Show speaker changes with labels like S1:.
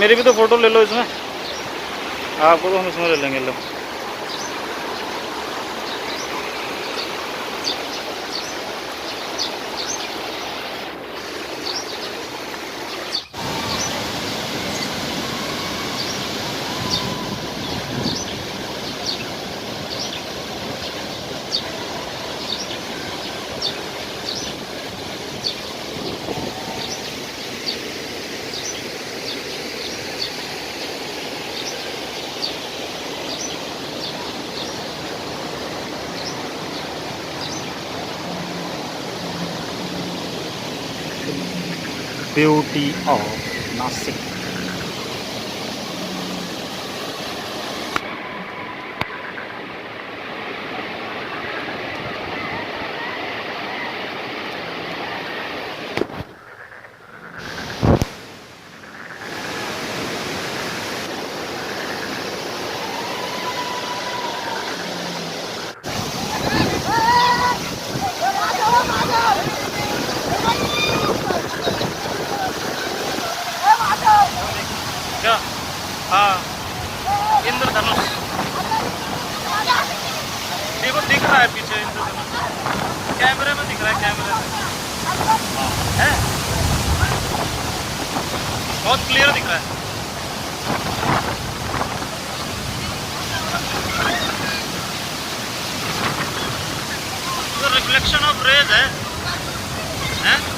S1: मेरी भी तो फोटो ले लो इसमें, आपको तो हम इसमें ले लेंगे। Low beauty of Nashik. क्या? हाँ, इंद्रधनुष देखो, दिख रहा है पीछे इंद्रधनुष, कैमरे में दिख रहा है, कैमरे में है, बहुत क्लियर दिख रहा है। तो रिफ्लेक्शन ऑफ रेज है, हैं?